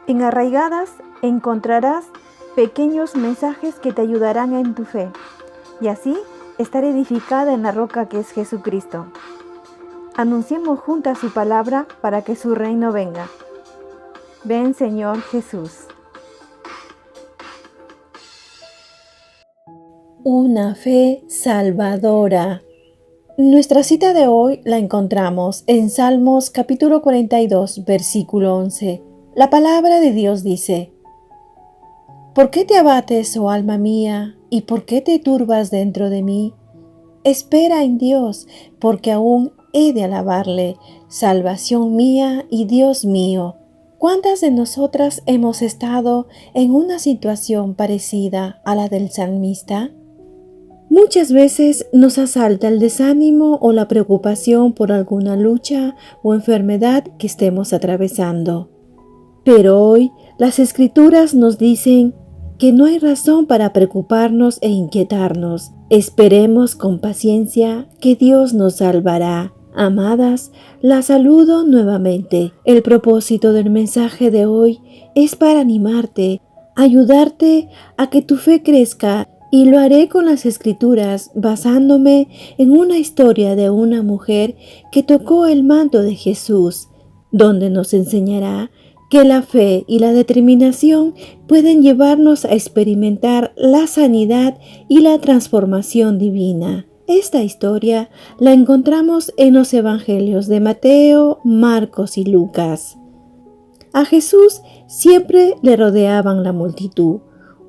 En Arraigadas encontrarás pequeños mensajes que te ayudarán en tu fe y así estar edificada en la roca que es Jesucristo. Anunciemos juntas su palabra para que su reino venga. Ven, Señor Jesús. Una fe salvadora. Nuestra cita de hoy la encontramos en Salmos capítulo 42, versículo 11. La palabra de Dios dice: ¿Por qué te abates, oh alma mía, y por qué te turbas dentro de mí? Espera en Dios, porque aún he de alabarle, salvación mía y Dios mío. ¿Cuántas de nosotras hemos estado en una situación parecida a la del salmista? Muchas veces nos asalta el desánimo o la preocupación por alguna lucha o enfermedad que estemos atravesando. Pero hoy las Escrituras nos dicen que no hay razón para preocuparnos e inquietarnos. Esperemos con paciencia que Dios nos salvará. Amadas, las saludo nuevamente. El propósito del mensaje de hoy es para animarte, ayudarte a que tu fe crezca, y lo haré con las Escrituras basándome en una historia de una mujer que tocó el manto de Jesús, donde nos enseñará que la fe y la determinación pueden llevarnos a experimentar la sanidad y la transformación divina. Esta historia la encontramos en los evangelios de Mateo, Marcos y Lucas. A Jesús siempre le rodeaban la multitud.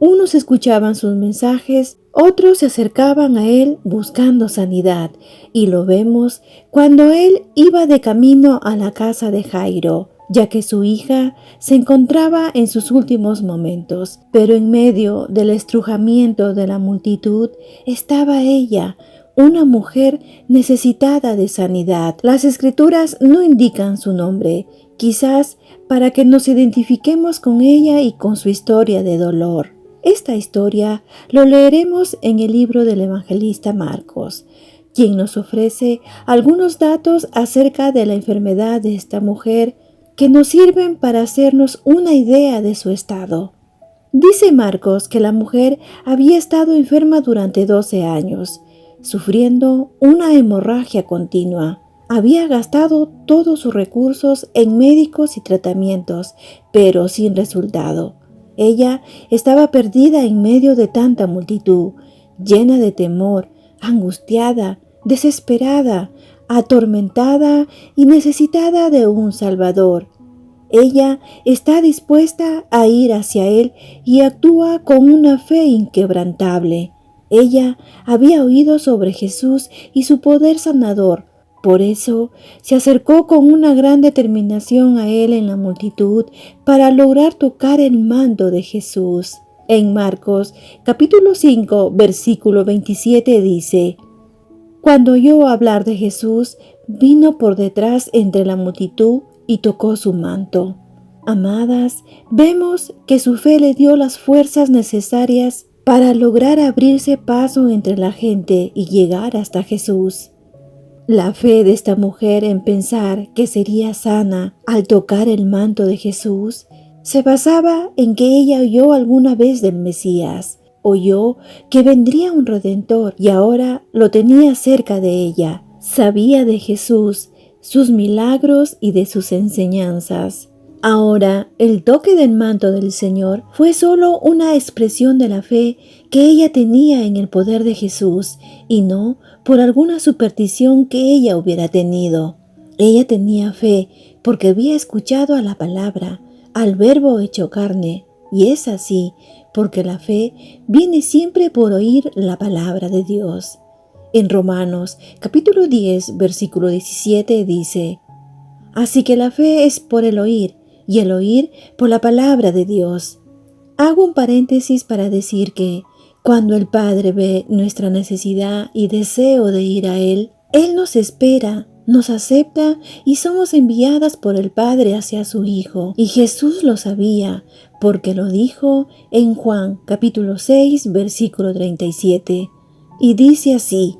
Unos escuchaban sus mensajes, otros se acercaban a él buscando sanidad, y lo vemos cuando él iba de camino a la casa de Jairo, ya que su hija se encontraba en sus últimos momentos. Pero en medio del estrujamiento de la multitud estaba ella, una mujer necesitada de sanidad. Las Escrituras no indican su nombre, quizás para que nos identifiquemos con ella y con su historia de dolor. Esta historia lo leeremos en el libro del evangelista Marcos, quien nos ofrece algunos datos acerca de la enfermedad de esta mujer que nos sirven para hacernos una idea de su estado. Dice Marcos que la mujer había estado enferma durante 12 años, sufriendo una hemorragia continua. Había gastado todos sus recursos en médicos y tratamientos, pero sin resultado. Ella estaba perdida en medio de tanta multitud, llena de temor, angustiada, desesperada, atormentada y necesitada de un Salvador. Ella está dispuesta a ir hacia Él y actúa con una fe inquebrantable. Ella había oído sobre Jesús y su poder sanador. Por eso se acercó con una gran determinación a él en la multitud para lograr tocar el manto de Jesús. En Marcos capítulo 5 versículo 27 dice: Cuando oyó hablar de Jesús, vino por detrás entre la multitud y tocó su manto. Amadas, vemos que su fe le dio las fuerzas necesarias para lograr abrirse paso entre la gente y llegar hasta Jesús. La fe de esta mujer en pensar que sería sana al tocar el manto de Jesús se basaba en que ella oyó alguna vez del Mesías, oyó que vendría un Redentor y ahora lo tenía cerca de ella. Sabía de Jesús, sus milagros y de sus enseñanzas. Ahora, el toque del manto del Señor fue solo una expresión de la fe que ella tenía en el poder de Jesús y no por alguna superstición que ella hubiera tenido. Ella tenía fe porque había escuchado a la palabra, al Verbo hecho carne, y es así porque la fe viene siempre por oír la palabra de Dios. En Romanos capítulo 10, versículo 17 dice: Así que la fe es por el oír, y el oír por la palabra de Dios. Hago un paréntesis para decir que cuando el Padre ve nuestra necesidad y deseo de ir a Él, Él nos espera, nos acepta y somos enviadas por el Padre hacia su Hijo. Y Jesús lo sabía, porque lo dijo en Juan capítulo 6, versículo 37. Y dice así: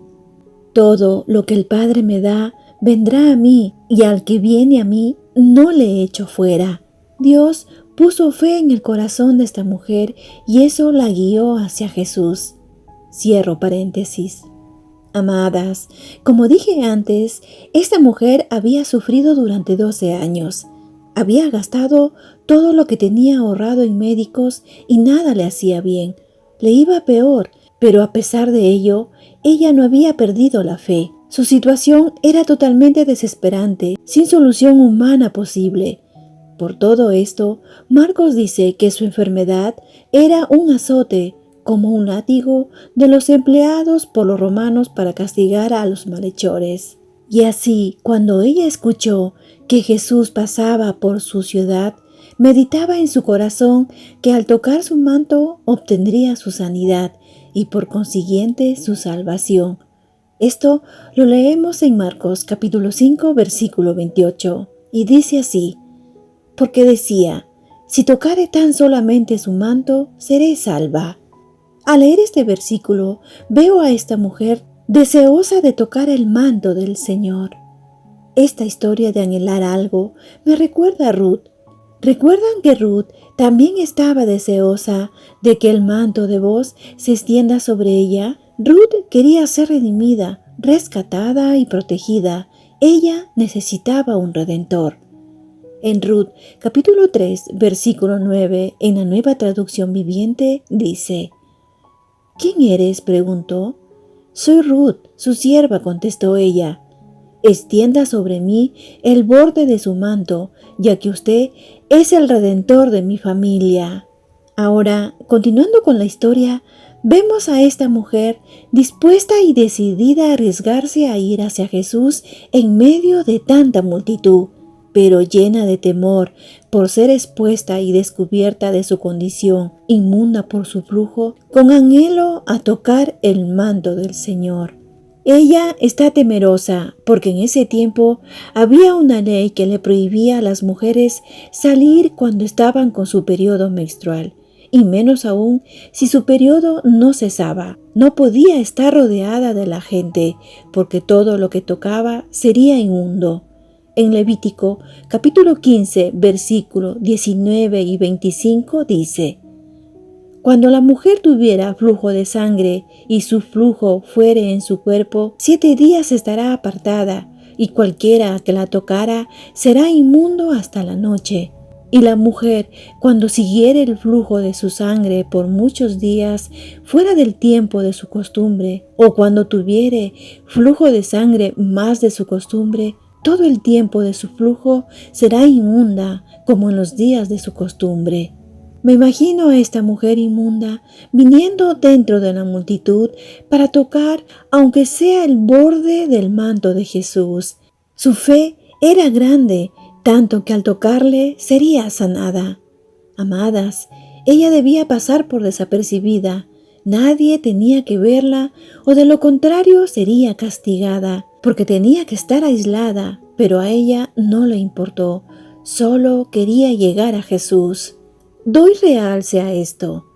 Todo lo que el Padre me da vendrá a mí, y al que viene a mí no le echo fuera. Dios puso fe en el corazón de esta mujer y eso la guió hacia Jesús. Cierro paréntesis. Amadas, como dije antes, esta mujer había sufrido durante 12 años. Había gastado todo lo que tenía ahorrado en médicos y nada le hacía bien. Le iba peor, pero a pesar de ello, ella no había perdido la fe. Su situación era totalmente desesperante, sin solución humana posible. Por todo esto, Marcos dice que su enfermedad era un azote, como un látigo de los empleados por los romanos para castigar a los malhechores. Y así, cuando ella escuchó que Jesús pasaba por su ciudad, meditaba en su corazón que al tocar su manto obtendría su sanidad y por consiguiente su salvación. Esto lo leemos en Marcos capítulo 5 versículo 28 y dice así: porque decía, si tocare tan solamente su manto, seré salva. Al leer este versículo, veo a esta mujer deseosa de tocar el manto del Señor. Esta historia de anhelar algo me recuerda a Ruth. ¿Recuerdan que Ruth también estaba deseosa de que el manto de Booz se extienda sobre ella? Ruth quería ser redimida, rescatada y protegida. Ella necesitaba un redentor. En Ruth, capítulo 3, versículo 9, en la Nueva Traducción Viviente, dice: ¿quién eres?, preguntó. Soy Ruth, su sierva, contestó ella. Extienda sobre mí el borde de su manto, ya que usted es el redentor de mi familia. Ahora, continuando con la historia, vemos a esta mujer dispuesta y decidida a arriesgarse a ir hacia Jesús en medio de tanta multitud, pero llena de temor por ser expuesta y descubierta de su condición, inmunda por su flujo, con anhelo a tocar el manto del Señor. Ella está temerosa porque en ese tiempo había una ley que le prohibía a las mujeres salir cuando estaban con su periodo menstrual, y menos aún si su periodo no cesaba. No podía estar rodeada de la gente porque todo lo que tocaba sería inmundo. En Levítico, capítulo 15, versículo 19 y 25 dice: cuando la mujer tuviera flujo de sangre y su flujo fuere en su cuerpo, 7 días estará apartada, y cualquiera que la tocara será inmundo hasta la noche. Y la mujer, cuando siguiere el flujo de su sangre por muchos días, fuera del tiempo de su costumbre, o cuando tuviere flujo de sangre más de su costumbre, todo el tiempo de su flujo será inmunda, como en los días de su costumbre. Me imagino a esta mujer inmunda viniendo dentro de la multitud para tocar, aunque sea el borde del manto de Jesús. Su fe era grande, tanto que al tocarle sería sanada. Amadas, ella debía pasar por desapercibida. Nadie tenía que verla, o de lo contrario sería castigada, porque tenía que estar aislada, pero a ella no le importó. Solo quería llegar a Jesús. Doy realce a esto.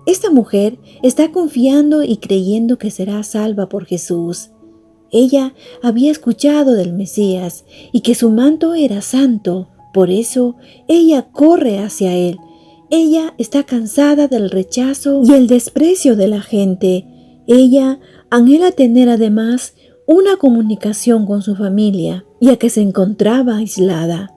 Esta mujer está confiando y creyendo que será salva por Jesús. Ella había escuchado del Mesías y que su manto era santo, por eso ella corre hacia él. Ella está cansada del rechazo y el desprecio de la gente. Ella anhela tener además una comunicación con su familia, ya que se encontraba aislada.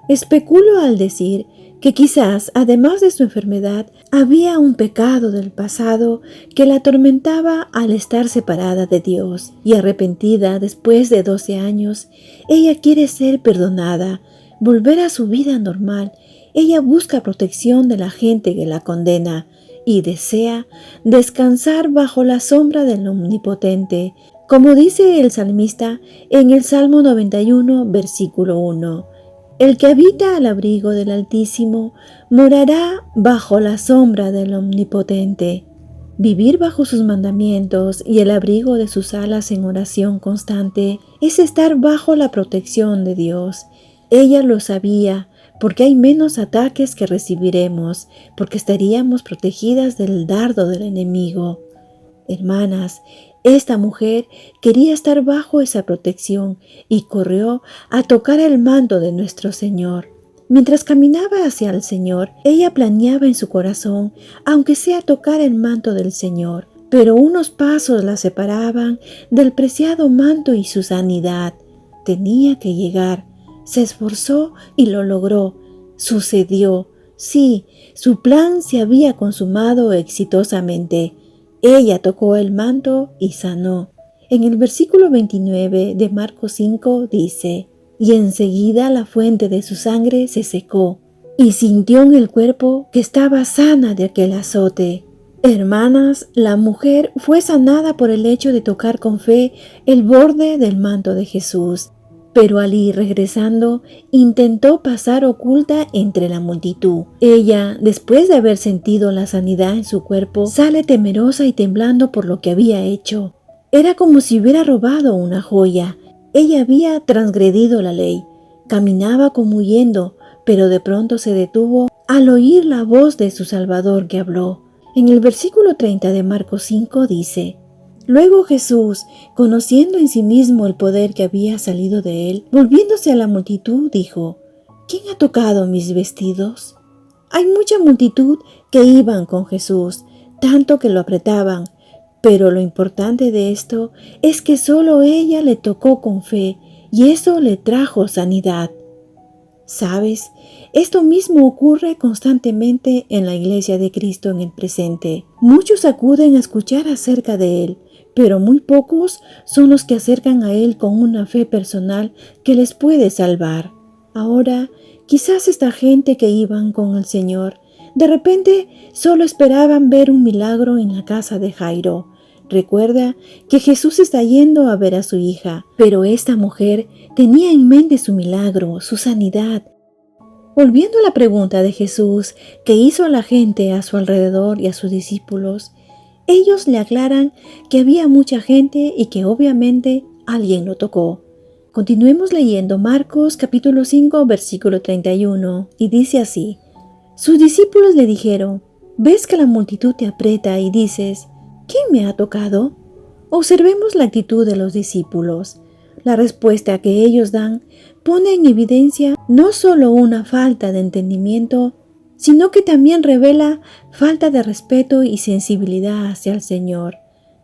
Especulo al decir que quizás, además de su enfermedad, había un pecado del pasado que la atormentaba al estar separada de Dios, y arrepentida después de 12 años, ella quiere ser perdonada, volver a su vida normal. Ella busca protección de la gente que la condena y desea descansar bajo la sombra del Omnipotente, como dice el salmista en el Salmo 91, versículo 1. El que habita al abrigo del Altísimo morará bajo la sombra del Omnipotente. Vivir bajo sus mandamientos y el abrigo de sus alas en oración constante es estar bajo la protección de Dios. Ella lo sabía, porque hay menos ataques que recibiremos, porque estaríamos protegidas del dardo del enemigo. Hermanas, esta mujer quería estar bajo esa protección y corrió a tocar el manto de nuestro Señor. Mientras caminaba hacia el Señor, ella planeaba en su corazón, aunque sea tocar el manto del Señor, pero unos pasos la separaban del preciado manto y su sanidad. Tenía que llegar. Se esforzó y lo logró. Sucedió. Sí, su plan se había consumado exitosamente. Ella tocó el manto y sanó. En el versículo 29 de Marcos 5 dice: y enseguida la fuente de su sangre se secó, y sintió en el cuerpo que estaba sana de aquel azote. Hermanas, la mujer fue sanada por el hecho de tocar con fe el borde del manto de Jesús, pero al ir regresando, intentó pasar oculta entre la multitud. Ella, después de haber sentido la sanidad en su cuerpo, sale temerosa y temblando por lo que había hecho. Era como si hubiera robado una joya. Ella había transgredido la ley. Caminaba como huyendo, pero de pronto se detuvo al oír la voz de su Salvador que habló. En el versículo 30 de Marcos 5 dice: luego Jesús, conociendo en sí mismo el poder que había salido de él, volviéndose a la multitud, dijo: ¿quién ha tocado mis vestidos? Hay mucha multitud que iban con Jesús, tanto que lo apretaban, pero lo importante de esto es que solo ella le tocó con fe, y eso le trajo sanidad. ¿Sabes? Esto mismo ocurre constantemente en la Iglesia de Cristo en el presente. Muchos acuden a escuchar acerca de Él, pero muy pocos son los que acercan a Él con una fe personal que les puede salvar. Ahora, quizás esta gente que iban con el Señor, de repente solo esperaban ver un milagro en la casa de Jairo. Recuerda que Jesús está yendo a ver a su hija, pero esta mujer tenía en mente su milagro, su sanidad. Volviendo a la pregunta de Jesús que hizo a la gente a su alrededor y a sus discípulos, ellos le aclaran que había mucha gente y que obviamente alguien lo tocó. Continuemos leyendo Marcos capítulo 5 versículo 31 y dice así: sus discípulos le dijeron: ¿ves que la multitud te aprieta y dices: ¿quién me ha tocado? Observemos la actitud de los discípulos. La respuesta que ellos dan pone en evidencia no solo una falta de entendimiento, sino que también revela falta de respeto y sensibilidad hacia el Señor.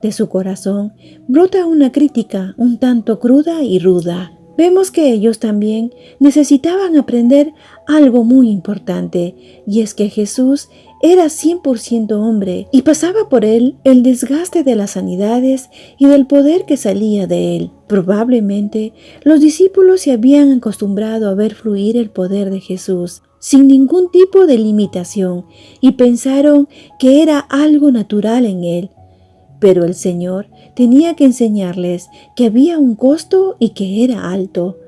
De su corazón brota una crítica un tanto cruda y ruda. Vemos que ellos también necesitaban aprender algo muy importante, y es que Jesús era 100% hombre y pasaba por él el desgaste de las sanidades y del poder que salía de él. Probablemente los discípulos se habían acostumbrado a ver fluir el poder de Jesús sin ningún tipo de limitación y pensaron que era algo natural en él. Pero el Señor tenía que enseñarles que había un costo y que era alto.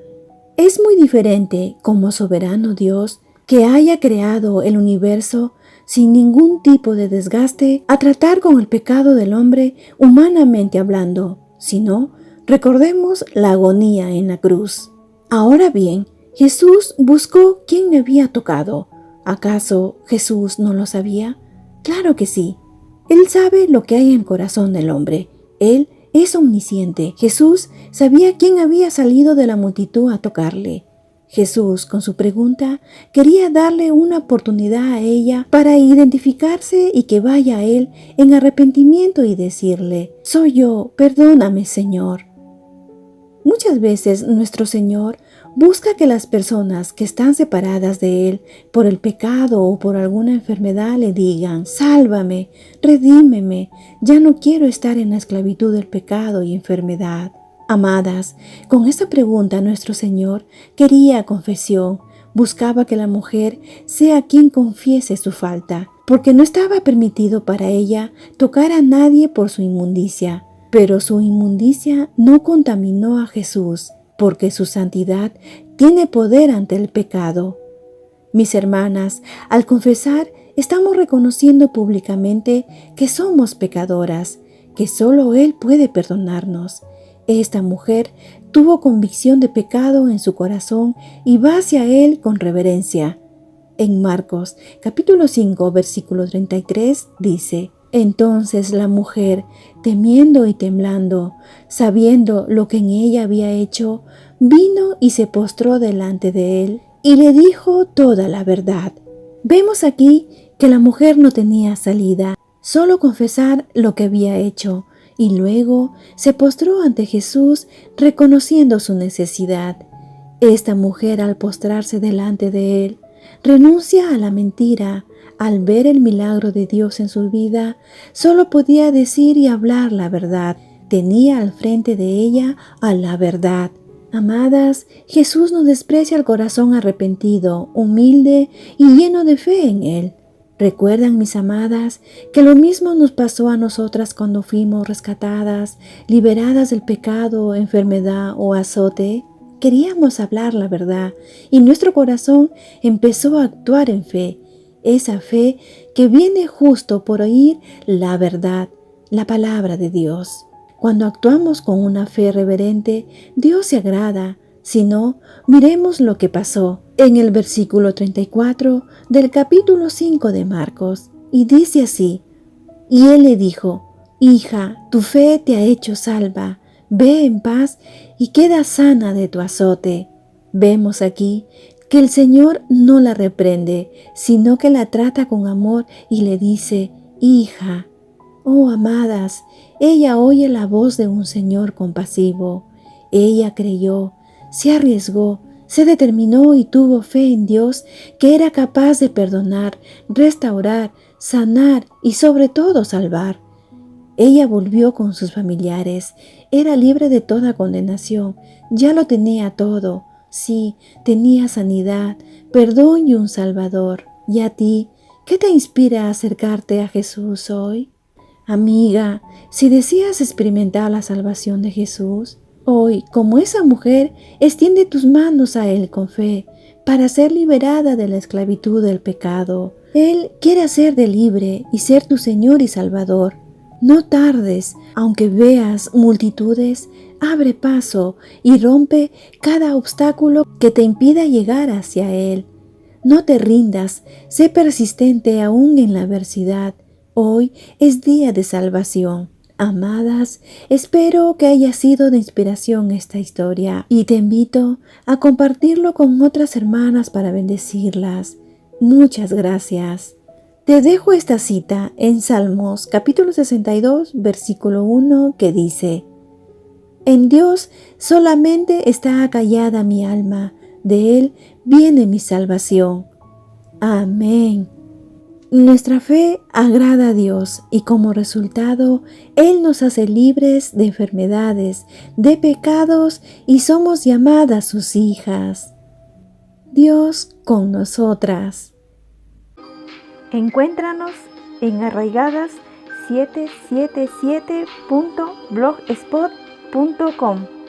Es muy diferente como soberano Dios que haya creado el universo sin ningún tipo de desgaste a tratar con el pecado del hombre humanamente hablando, sino recordemos la agonía en la cruz. Ahora bien, Jesús buscó quién le había tocado. ¿Acaso Jesús no lo sabía? Claro que sí. Él sabe lo que hay en el corazón del hombre. Él es omnisciente. Jesús sabía quién había salido de la multitud a tocarle. Jesús, con su pregunta, quería darle una oportunidad a ella para identificarse y que vaya a Él en arrepentimiento y decirle: soy yo, perdóname, Señor. Muchas veces nuestro Señor busca que las personas que están separadas de Él por el pecado o por alguna enfermedad le digan: sálvame, redímeme, ya no quiero estar en la esclavitud del pecado y enfermedad. Amadas, con esta pregunta nuestro Señor quería confesión, buscaba que la mujer sea quien confiese su falta, porque no estaba permitido para ella tocar a nadie por su inmundicia. Pero su inmundicia no contaminó a Jesús, porque su santidad tiene poder ante el pecado. Mis hermanas, al confesar, estamos reconociendo públicamente que somos pecadoras, que solo Él puede perdonarnos. Esta mujer tuvo convicción de pecado en su corazón y va hacia Él con reverencia. En Marcos capítulo 5 versículo 33 dice: entonces la mujer, temiendo y temblando, sabiendo lo que en ella había hecho, vino y se postró delante de él y le dijo toda la verdad. Vemos aquí que la mujer no tenía salida, solo confesar lo que había hecho, y luego se postró ante Jesús reconociendo su necesidad. Esta mujer, al postrarse delante de él, renuncia a la mentira. Al ver el milagro de Dios en su vida, solo podía decir y hablar la verdad. Tenía al frente de ella a la verdad. Amadas, Jesús no desprecia el corazón arrepentido, humilde y lleno de fe en Él. ¿Recuerdan, mis amadas, que lo mismo nos pasó a nosotras cuando fuimos rescatadas, liberadas del pecado, enfermedad o azote? Queríamos hablar la verdad y nuestro corazón empezó a actuar en fe. Esa fe que viene justo por oír la verdad, la palabra de Dios. Cuando actuamos con una fe reverente, Dios se agrada. Si no, miremos lo que pasó en el versículo 34 del capítulo 5 de Marcos. Y dice así: y él le dijo: hija, tu fe te ha hecho salva. Ve en paz y queda sana de tu azote. Vemos aquí que el Señor no la reprende, sino que la trata con amor y le dice: hija. Oh, amadas, ella oye la voz de un Señor compasivo. Ella creyó, se arriesgó, se determinó y tuvo fe en Dios, que era capaz de perdonar, restaurar, sanar y sobre todo salvar. Ella volvió con sus familiares, era libre de toda condenación, ya lo tenía todo. Sí, tenía sanidad, perdón y un Salvador. ¿Y a ti, qué te inspira a acercarte a Jesús hoy? Amiga, si deseas experimentar la salvación de Jesús, hoy, como esa mujer, extiende tus manos a Él con fe para ser liberada de la esclavitud del pecado. Él quiere hacerte libre y ser tu Señor y Salvador. No tardes, aunque veas multitudes, abre paso y rompe cada obstáculo que te impida llegar hacia Él. No te rindas, sé persistente aún en la adversidad. Hoy es día de salvación. Amadas, espero que haya sido de inspiración esta historia y te invito a compartirlo con otras hermanas para bendecirlas. Muchas gracias. Te dejo esta cita en Salmos capítulo 62, versículo 1, que dice: en Dios solamente está acallada mi alma, de Él viene mi salvación. Amén. Nuestra fe agrada a Dios y como resultado, Él nos hace libres de enfermedades, de pecados y somos llamadas sus hijas. Dios con nosotras. Encuéntranos en arraigadas777.blogspot.com.